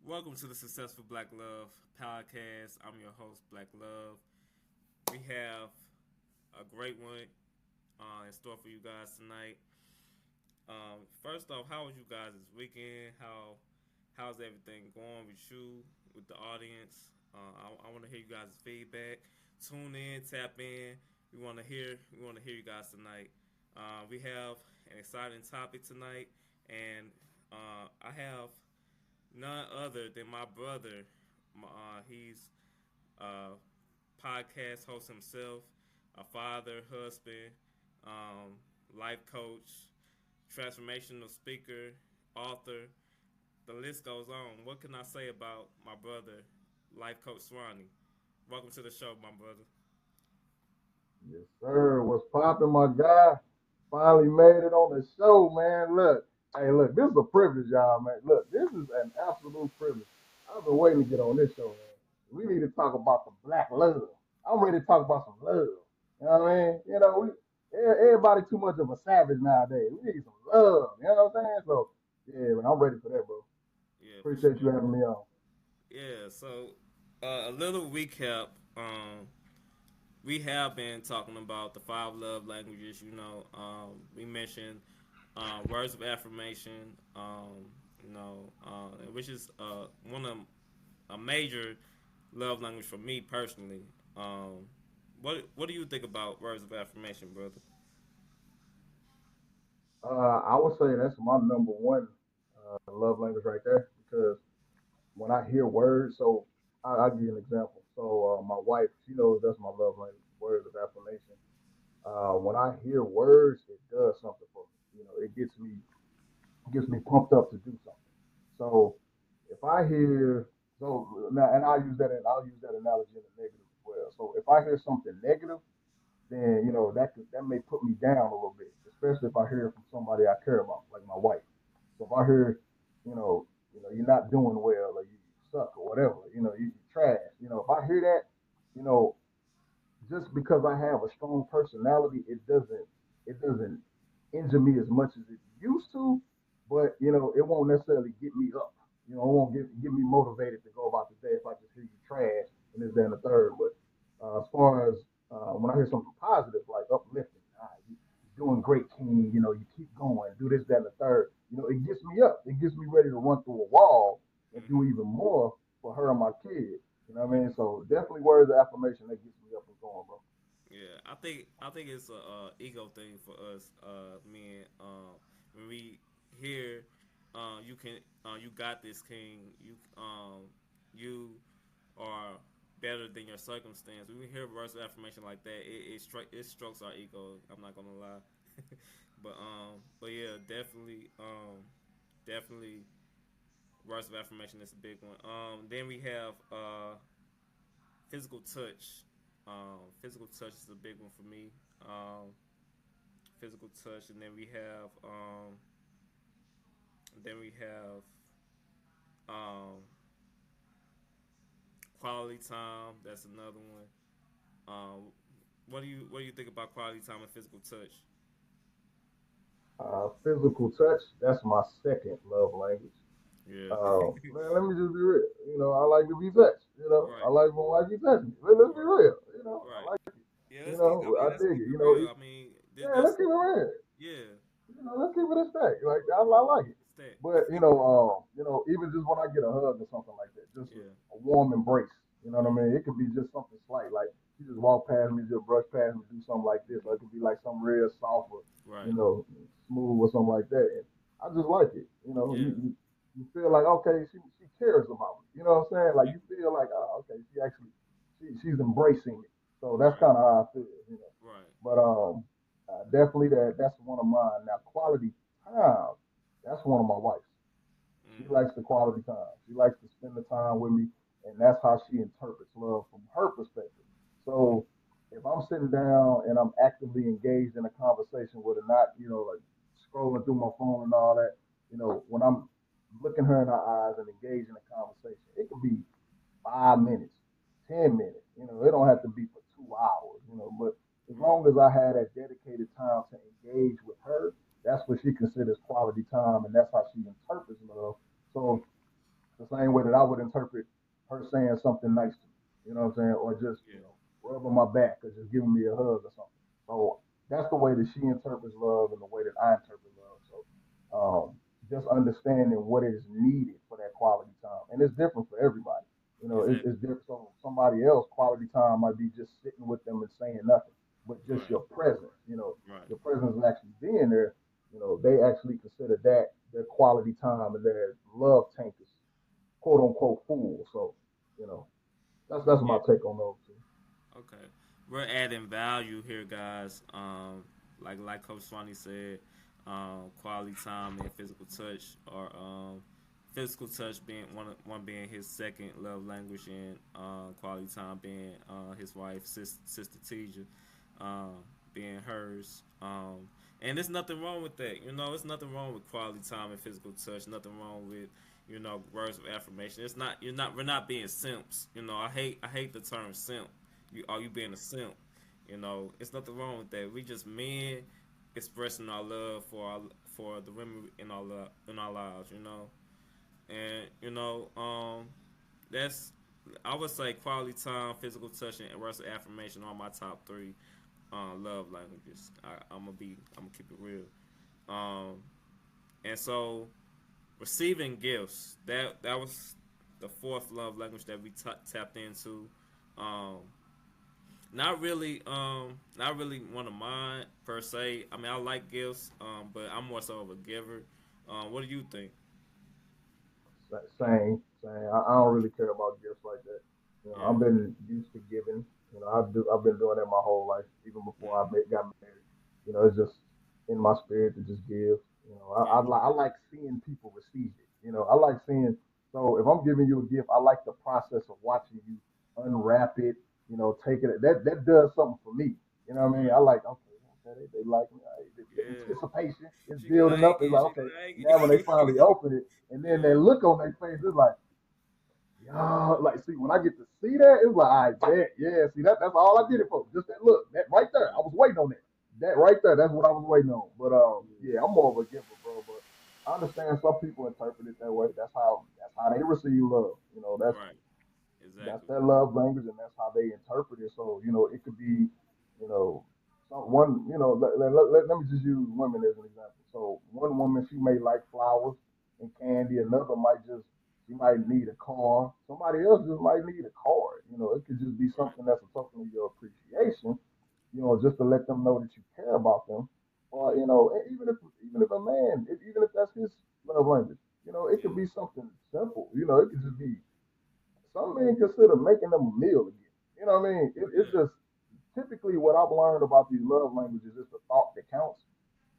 Welcome to the Successful Black Love podcast. I'm your host, Black Love. We have a great one in store for you guys tonight. First off, how was you guys this weekend? How's everything going with you, with the audience? I want to hear you guys' feedback. Tune in, tap in. We want to hear you guys tonight. We have an exciting topic tonight, and I have none other than my brother. He's a podcast host himself, a father, husband, um, life coach, transformational speaker, author. The list goes on. What can I say about my brother, life coach Swanee? Welcome to the show, my brother. Yes, sir. What's poppin', my guy? Finally made it on the show, man. Look, hey, look, this is a privilege, y'all, man. Look, this is an absolute privilege. I've been waiting to get on this show, man. We need to talk about some black love. I'm ready to talk about some love. You know what I mean? Everybody too much of a savage nowadays. We need some love. You know what I'm saying? So, yeah, man, I'm ready for that, bro. Yeah, for Appreciate you sure. having me on. Yeah, so a little recap. We have been talking about the five love languages. We mentioned words of affirmation. Which is one of a major love language for me personally. What do you think about words of affirmation, brother? I would say that's my number one love language right there because when I hear words, so I'll give you an example. So my wife, she knows that's my love language, words of affirmation. When I hear words, it does something for me. It gets me pumped up to do something. So if I hear so now, and I'll use that analogy in the negative as well. So if I hear something negative, then that may put me down a little bit, especially if I hear it from somebody I care about, like my wife. So if I hear, you're not doing well, or you suck, or whatever, you trash. If I hear that, you know, just because I have a strong personality, it doesn't injure me as much as it used to, but it won't necessarily get me up. It won't get me motivated to go about the day if I just hear you trash and this, that, and the third. But as far as when I hear something positive, like uplifting, you're doing great, King. You keep going, do this, that, and the third. It gets me up. It gets me ready to run through a wall and do Hmm. even more for her and my kids. You know what I mean? So definitely words of affirmation that gets me up and going, bro. Yeah, I think it's a ego thing for us men. When we hear you got this, king. You are better than your circumstance. When we hear words of affirmation like that, it strokes our ego. I'm not gonna lie, but yeah, definitely words of affirmation is a big one. Then we have physical touch. Physical touch is a big one for me. Physical touch, and then we have um, quality time. That's another one. What do you think about quality time and physical touch? Physical touch, that's my second love language. Yeah. Man, let me just be real. I like to be touched. I Right. like when my wife be touching me. Let's be Right. real. I Right. like it. Yeah. Let's keep. I mean, I let's dig keep it. it real. I mean, Yeah, let's that's keep it real. yeah. Let's keep it a stack. Like I like it. Stack. But even just when I get a hug or something like that, just Yeah. a warm embrace. You know what I mean? It could be just something slight, like she just walk past me, just brush past me, do something like this, or it could be like something real soft or you Right. know smooth or something like that. And I just like it. Yeah. You feel like okay, she cares about me. You know what I'm saying? Like you feel like okay, she's embracing it. So that's Right. kind of how I feel. Right. But definitely that's one of mine. Now quality time, that's one of my wife's. She Mm. likes the quality time. She likes to spend the time with me, and that's how she interprets love from her perspective. So if I'm sitting down and I'm actively engaged in a conversation with her, not like scrolling through my phone and all that, when I'm looking her in her eyes and engaged in a conversation, it could be 5 minutes, 10 minutes. It don't have to be for 2 hours. But as Right. long as I had that dedicated time to engage with her, that's what she considers quality time, and that's how she interprets love. So the same way that I would interpret her saying something nice to me. You know what I'm saying? Or just, Yeah. rubbing my back or just giving me a hug or something. So that's the way that she interprets love and the way that I interpret love. So just understanding what is needed for that quality time. And it's different for everybody. Exactly. It's different. So somebody else, quality time might be just sitting with them and saying nothing, but just Right. your presence, Right. your presence and actually being there, they actually consider that their quality time and their love tank is quote unquote full. So, you know, that's Yeah. my take on those two. Okay. We're adding value here, guys. Like Coach Swanee said, quality time and physical touch, or physical touch being one being his second love language, and quality time being his wife, sister Teja, being hers. And there's nothing wrong with that. There's nothing wrong with quality time and physical touch. Nothing wrong with words of affirmation. It's not you're not we're not being simps. I hate the term simp. You being a simp. It's nothing wrong with that. We just men expressing our love for the women in our lives. And that's I would say quality time, physical touch, and words of affirmation are my top three love languages. I'm gonna keep it real. Um, and so receiving gifts, that was the fourth love language that we tapped into. Um, not really one of mine per se. I mean, I like gifts, but I'm more so of a giver. What do you think? Same. I don't really care about gifts like that. Yeah. I've been used to giving. I've been doing that my whole life, even before Mm-hmm. got married. It's just in my spirit to just give. Yeah. I like seeing people receive it. I like seeing. So if I'm giving you a gift, I like the process of watching you unwrap it. Take it. That does something for me. You know what I mean? Right. I like, okay, they like me. The Yeah. anticipation is She building like up. It's it. like, She okay, like now when they finally it. open it, and then that Yeah. look on their face is like, yeah, like see when I get to see that, it's like, I bet, yeah, see that's all I did it for. Just that look, that right there. I Right. was waiting on that. That right there, that's what I was waiting on. But Yeah. yeah, I'm more of a giver, bro. But I understand some people interpret it that way. That's how they receive love. Right. That's Exactly. their love language, and that's how they interpret it. So it could be, you know, one. Let me just use women as an example. So one woman, she may like flowers and candy. Another might just, she might need a car. Somebody else just might need a card. It could just be Right. something that's a token of your appreciation. Just to let them know that you care about them. Or even if a man, even if that's his love language, it Yeah. could be something simple. It could just be some men consider making them a meal again. You know what I mean? It's Yeah. just typically what I've learned about these love languages is the thought that counts.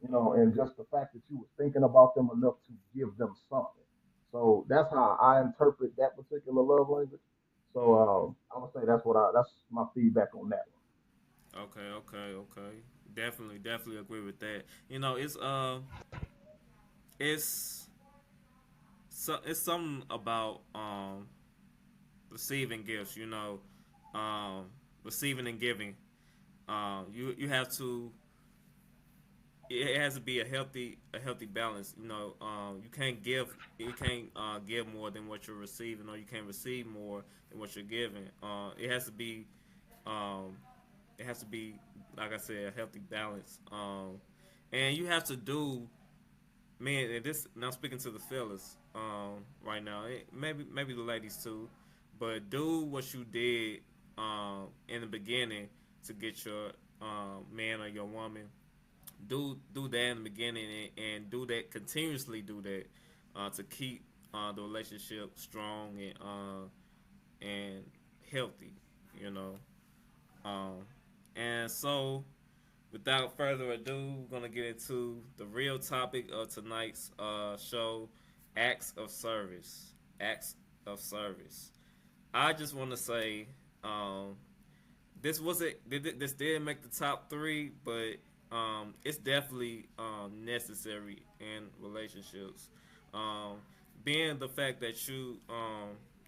Mm-hmm. And just the fact that you were thinking about them enough to give them something. So that's how I interpret that particular love language. So Mm-hmm. I would say that's my feedback on that Okay. Okay. Okay. Definitely agree with that. It's it's something about receiving gifts. Um, receiving and giving. You have to. It has to be a healthy balance. You can't give more than what you're receiving, or you can't receive more than what you're giving. Um, it has to be, like I said, a healthy balance. And you have to do, man. And this now speaking to the fellas, right now, maybe the ladies too, but do what you did, in the beginning to get your man or your woman. Do that in the beginning, and do that continuously. Do that to keep the relationship strong and healthy. You know. Um, and so, without further ado, we're gonna get into the real topic of tonight's show: acts of service. Acts of service. I just want to say, um, this wasn't. This didn't make the top three, but it's definitely necessary in relationships. Um, being the fact that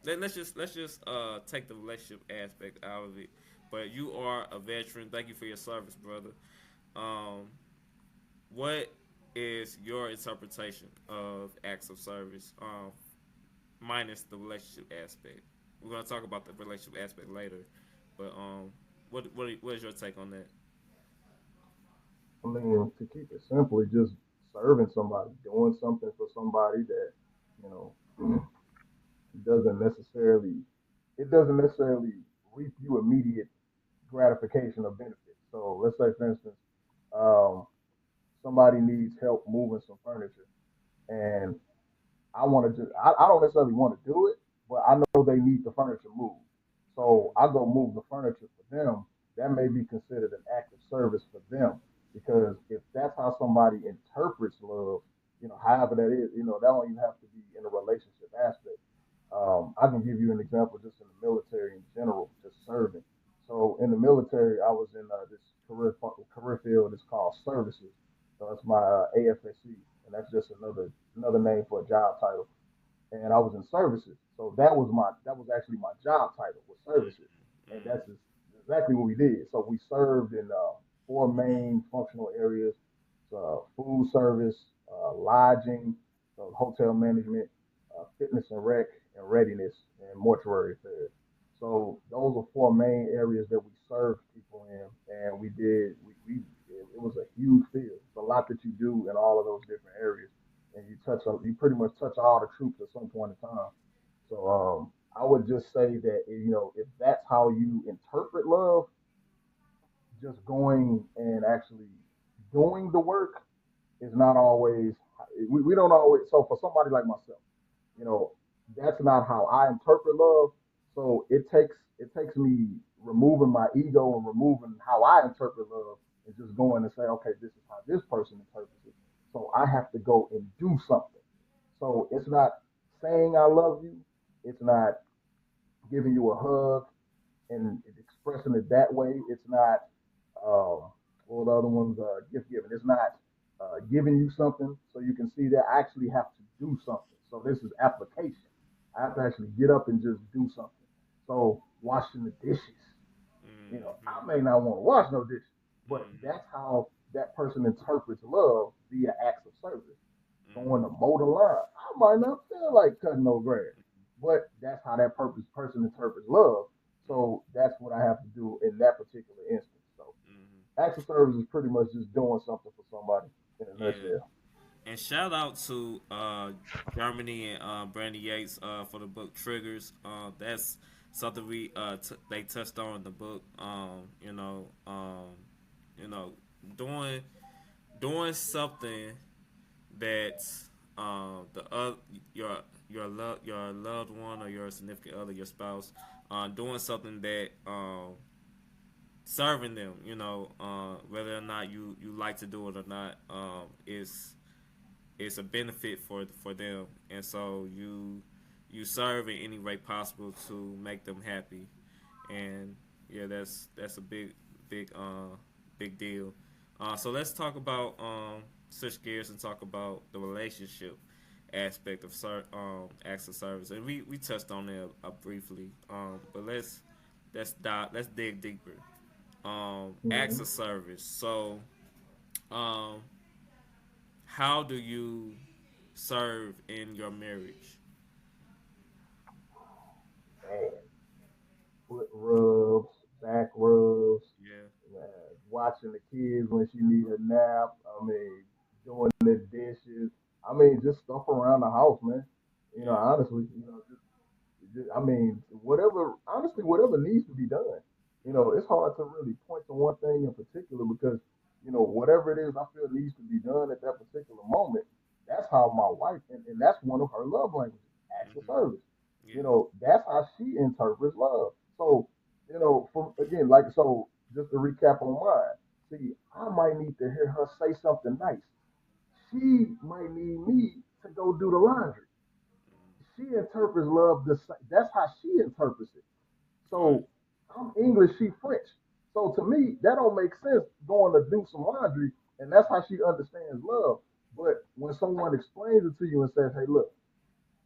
let's just take the relationship aspect out of it. But you are a veteran. Thank you for your service, brother. Um, what is your interpretation of acts of service? minus the relationship aspect. We're gonna talk about the relationship aspect later, but what is your take on that? I mean, to keep it simple, it's just serving somebody, doing something for somebody that, you know, doesn't necessarily, it doesn't necessarily reap you immediate gratification or benefit. So let's say, for instance, um, somebody needs help moving some furniture, and I want to just, I don't necessarily want to do it, but I know they need the furniture moved. So I go move the furniture for them. That may be considered an act of service for them because if that's how somebody interprets love, however that is, that don't even have to be in a relationship aspect. I can give you an example just in the military in general, just serving. So in the military, I was in this career field. It's called services. So that's my AFSC, and that's just another name for a job title. And I was in services. So that was actually my job title was services, and Mm-hmm. exactly what we did. So we served in four main functional areas: food service, lodging, so hotel management, fitness and rec, and readiness and mortuary affairs. So those are four main areas that we served people in, and it was a huge field. It's a lot that you do in all of those different areas, and you pretty much touch all the troops at some point in time. So I would just say that if that's how you interpret love, just going and actually doing the work is not always. We don't always. So for somebody like myself, you know, that's not how I interpret love. So it takes me removing my ego and removing how I interpret love and just going and say, okay, this is how this person interprets it. So I have to go and do something. So it's not saying I love you. It's not giving you a hug and expressing it that way. It's not all the other ones gift giving. It's not giving you something so you can see that I actually have to do something. So this is application. I have to actually get up and just do something. So washing the dishes. I Mm-hmm. may not want to wash no dishes, but Mm-hmm. that's how that person interprets love via acts of service. Going to Mm-hmm. mow the lawn. I might not feel like cutting no grass, but that's how that person interprets love. So that's what I have to do in that particular instance. So Mm-hmm. acts of service is pretty much just doing something for somebody in a Yeah. nutshell. And shout out to Germany and Brandy Yates for the book Triggers. That's something they touched on in the book. You know, doing doing something that the your loved one or your significant other, your spouse, doing something that serving them. Whether or not you like to do it or not, is it's a benefit for them, and so you serve in any way possible to make them happy, and yeah, that's a big deal. So let's talk about switch gears and talk about the relationship aspect of acts of service, and we touched on it briefly, but let's dig deeper. Acts Mm-hmm. of service. So um, how do you serve in your marriage? Man, foot rubs, back rubs, Yeah. watching the kids when she need a nap. I mean, doing the dishes. I mean, just stuff around the house, man. Yeah. Honestly, I mean, whatever needs to be done. It's hard to really point to one thing in particular because, whatever it is I feel needs to be done at that particular moment, that's how my wife, and that's one of her love languages, acts of Mm-hmm. service. Yeah. That's how she interprets love. So, from again, like, so just to recap on mine, see, I might need to hear her say something nice. She might need me to go do the laundry. She interprets love the same. That's how she interprets it. Right. So I'm English, she French. So to me, that don't make sense going to do some laundry, and that's how she understands love. But when someone explains it to you and says, "Hey, look,"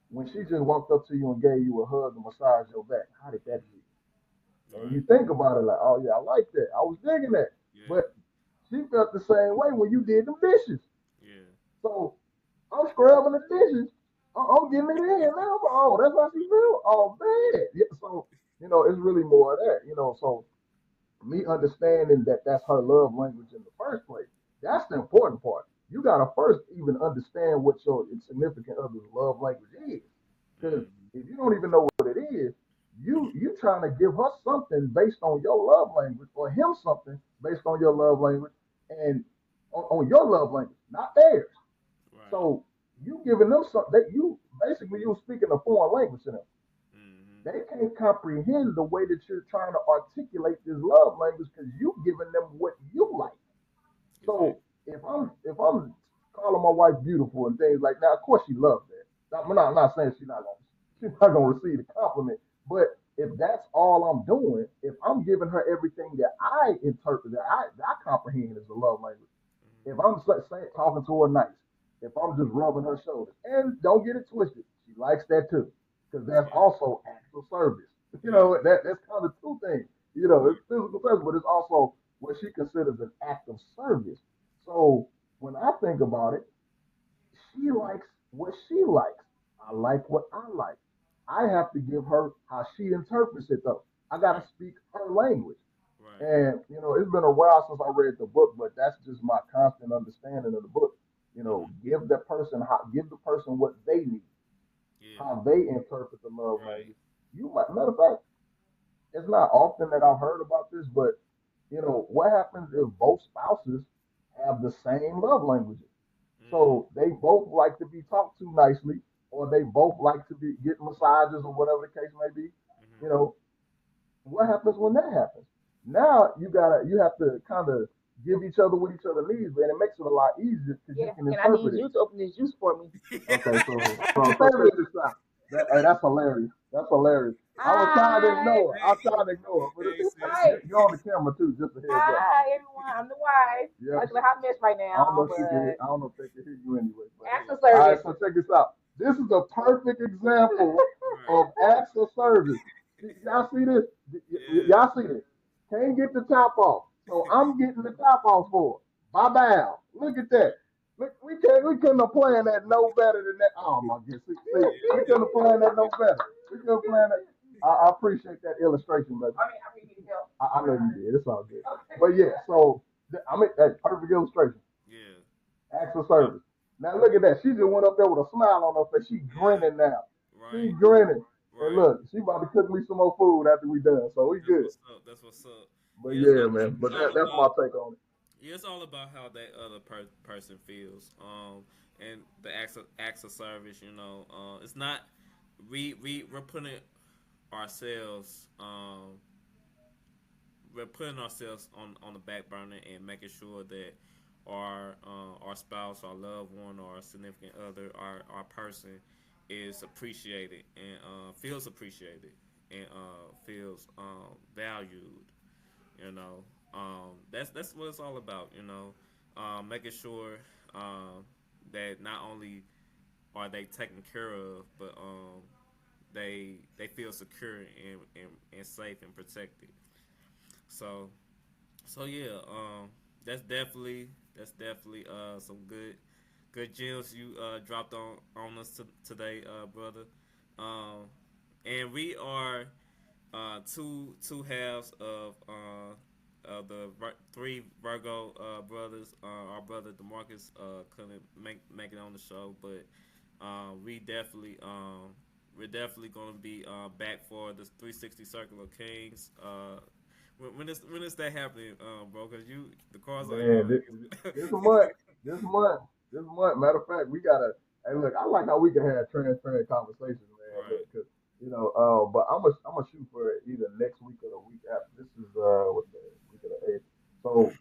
when she just walked up to you and gave you a hug and massaged your back, how did that feel? And Right. you think about it like, "Oh yeah, I like that. I was digging that." Yeah. But she felt the same way when you did them dishes. Yeah. So I'm scrubbing the dishes. I'm getting it in now. Oh, that's how she feel. Oh man. Yeah, so it's really more of that. So me understanding that that's her love language in the first place. That's the important part. You gotta first even understand what your significant other's love language is. Because Mm-hmm. if you don't even know what it is, you trying to give her something based on your love language, or him something based on your love language, and on your love language, not theirs. Right. So you giving them something that you basically you speaking a foreign language to them. Mm-hmm. They can't comprehend the way that you're trying to articulate this love language because you giving them what you like. Exactly. So if I'm calling my wife beautiful and things like that, of course she loves that. I'm not saying she's not gonna receive the compliment, but if that's all I'm doing, if I'm giving her everything that I interpret that I comprehend as a love language, if Mm-hmm. I'm talking to her nice, if I'm just rubbing her shoulders, and don't get it twisted, she likes that too, because that's Yeah. also acts of service. Yeah. That's kind of two things. It's physical service, but it's also what she considers an act of service. So when I think about it, she likes what she likes. I like what I like. I have to give her how she interprets it, though. I got to Right. speak her language. Right. And it's been a while since I read the book, but that's just my constant understanding of the book. Mm-hmm. Give the person what they need, Yeah. how they interpret the love Right. language. Matter of fact, it's not often that I've heard about this, but what happens if both spouses have the same love languages? Mm-hmm. So they both like to be talked to nicely, or they both like to be get massages, or whatever the case may be. Mm-hmm. You know, what happens when that happens? Now you have to kind of give each other what each other needs, and it makes it a lot easier because you Yeah, can and I need interpret it. you to open this juice for me. Okay, so check this out. That's hilarious. That's hilarious. I was trying to Hi, ignore it. I was trying to ignore it, but Hey, sis. hi, you're on the camera too. Just a heads up. hi, everyone. I'm the wife. Yeah. Like a hot mess right I don't know now, if she can. but I don't know if they can hear you anyway. But acts of all right, service. so check this out. This is a perfect example Right. of acts of service. Y'all see this? Yeah. Y'all see this? Can't get the top off, so I'm getting the top off for her. Bye bye. Look at that. Look, we couldn't have planned that no better than that. Oh my goodness. See, we couldn't have planned that no better. We couldn't have planned that. I appreciate that illustration, but I really need help. I know you did. It's all good. But yeah, so I mean, that perfect illustration. Yeah. Acts of Yep. service. Now look at that. She just went up there with a smile on her face. She Yeah. grinning now. She Right. grinning. And Right. look, she about to cook me some more food after we done. So we That's good. what's up. That's what's up. But Yeah, yeah, man. But it's all that's my about take on it. yeah, it's all about how that other person feels. And the acts of service. It's not we're putting ourselves on the back burner and making sure that our spouse, our loved one, or our significant other, our person is appreciated and feels appreciated and feels valued. That's what it's all about. Making sure that not only are they taken care of, but they feel secure and safe and protected. So yeah, that's definitely some good gems you dropped on us today, brother. Um, and we are two halves of the three Virgo brothers. Our brother Demarcus couldn't make it on the show, but we definitely we're definitely going to be back for the 360 Circle of Kings. When is that happening, bro? Because the cards are Man, yours. this month, this month, this month. Matter of fact, we gotta. Hey, look, I like how we can have transparent conversations, man. Right. Look, 'cause, but I'm gonna shoot for either next week or the week after. This is what the week of the 8th. So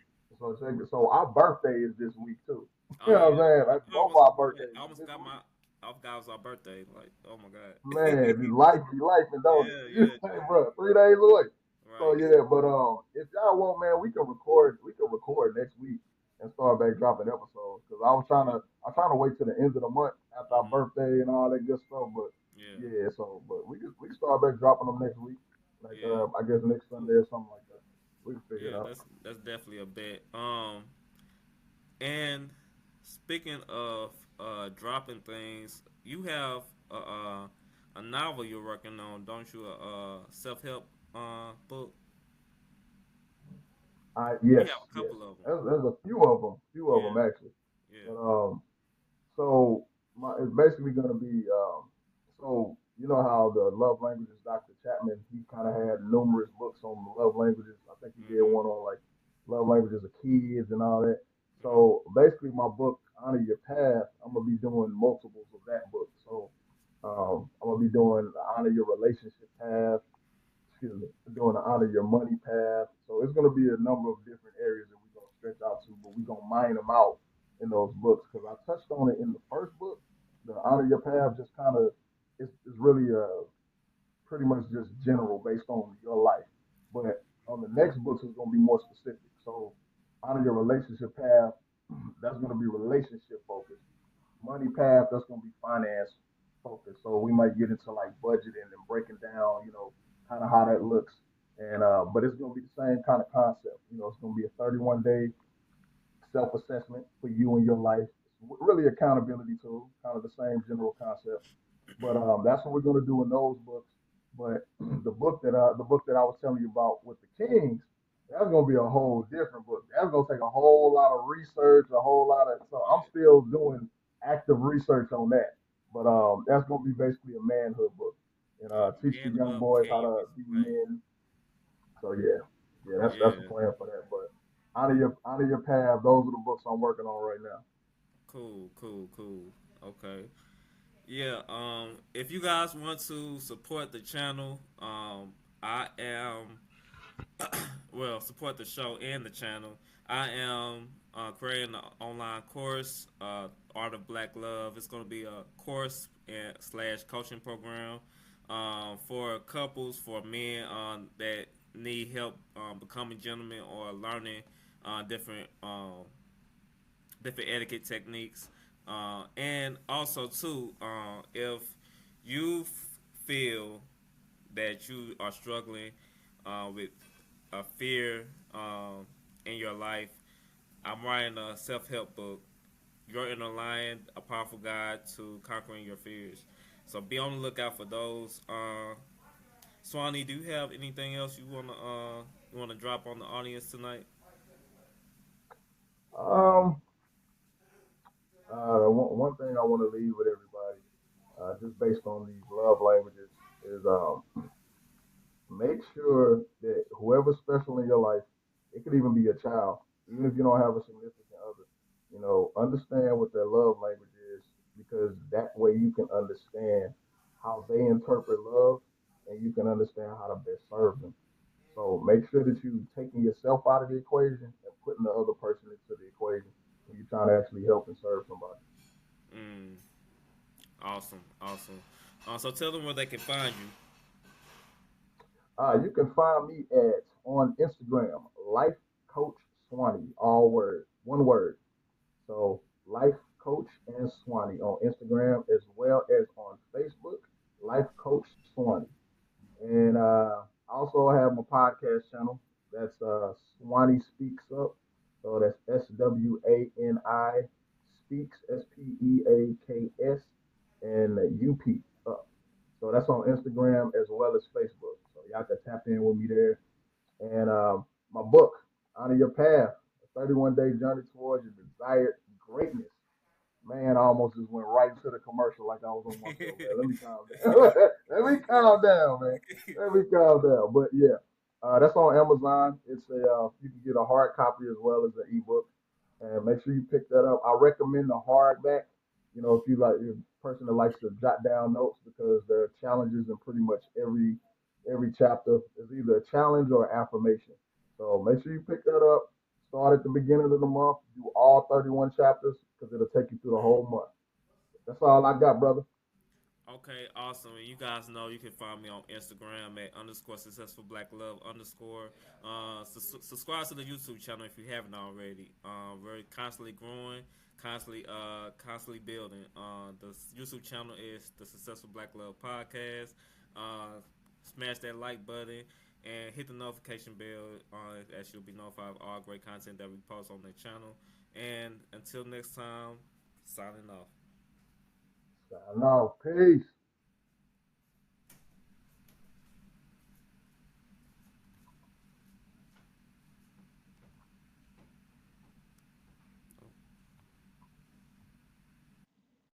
check it. So our birthday is this week too. You Oh know what I'm yeah. saying? Like I both almost our forgot. birthdays I is almost this got week. my. I forgot it was our birthday. Like, oh my god. Man, life and don't Yeah, it? yeah, Hey, bro, 3 days away. So right. yeah, but if y'all want, man, we can record. We can record next week and start back dropping episodes. Cause I'm trying to wait till the end of the month after our Hmm. birthday and all that good stuff. But Yeah, yeah, so but we can start back dropping them next week. Like yeah, I guess next Sunday or something like that. We can figure it yeah. out. That's definitely a bet. And speaking of dropping things, you have a novel you're working on, don't you? A self help book. You Yes, have a yes. couple of them. There's few of them Yeah, actually. yeah. But so it's basically gonna be so you know how the love languages, Dr. Chapman, he kind of had numerous books on the love languages. I think he did Mhm. one on like love languages of kids and all that. Mhm. So basically, my book, Honor Your Path, I'm gonna be doing multiples of that book. So I'm gonna be doing Honor Your Relationship Path, excuse me, doing the Honor Your Money Path. So it's going to be a number of different areas that we're going to stretch out to, but we're going to mine them out in those books because I touched on it in the first book. The Honor Your Path just kind of, it's really pretty much just general based on your life. But on the next books, it's going to be more specific. So Honor Your Relationship Path, that's going to be relationship focused. Money path, that's going to be finance focused. So we might get into like budgeting and breaking down, kind of how that looks. And but it's going to be the same kind of concept. It's going to be a 31-day self assessment for you and your life. It's really accountability tool, kind of the same general concept. But that's what we're going to do in those books. But the book that I was telling you about with the Kings, that's going to be a whole different book. That's going to take a whole lot of research, a whole lot of. So I'm Yeah. still doing active research on that. But that's going to be basically a manhood book, and teach the Man young up, boys can how you to be be slain? men. So yeah, that's the Yeah. plan for that. But honor your path. Those are the books I'm working on right now. Cool, cool, cool. Okay. Yeah, if you guys want to support the channel, I am well, support the show and the channel. I am creating an online course, Art of Black Love. It's going to be a course and slash coaching program for couples, for men that need help becoming gentlemen or learning different different etiquette techniques, and also too, if you feel that you are struggling with a fear in your life, I'm writing a self help book. Your Inner Lion, a powerful guide to conquering your fears. So be on the lookout for those. Swanee, do you have anything else you wanna drop on the audience tonight? Um, one thing I want to leave with everybody, just based on these love languages, is make sure that whoever's special in your life, it could even be a child, even if you don't have a significant other, understand what their love language is because that way you can understand how they interpret love and you can understand how to best serve them. So make sure that you taking yourself out of the equation and putting the other person into the equation when you're trying to actually help and serve somebody. Mm, awesome, awesome. So tell them where they can find you. You can find me at on Instagram, Life Coach Swanee, all word, one word. So Life Coach and Swanee on Instagram as well as on Facebook, Life Coach Swanee. And I also have my podcast channel. That's Swanee Speaks Up. So that's SWANI Speaks SPEAKS and UP Up. So that's on Instagram as well as Facebook. So y'all can tap in with me there. And my book, Honor Your Path, a 31-day journey towards your desired greatness. Man, I almost just went right into the commercial like I was on my show, man. Let me calm down. Let me calm down, man. Let me calm down. But yeah, that's on Amazon. It's a you can get a hard copy as well as an ebook, and make sure you pick that up. I recommend the hardback. If you like, you're a person that likes to jot down notes because there are challenges in pretty much every chapter. Is either a challenge or affirmation. So make sure you pick that up. Start at the beginning of the month. Do all 31 chapters because it'll take you through the whole month. That's all I got, brother. Okay, awesome. And you guys know you can find me on Instagram at underscore successful black love underscore. Subscribe to the YouTube channel if you haven't already. We're constantly growing, constantly building. The YouTube channel is the Successful Black Love Podcast. Uh, Smash that like button and hit the notification bell as you'll be notified of all great content that we post on the channel. And until next time, signing off. Sign off. Peace.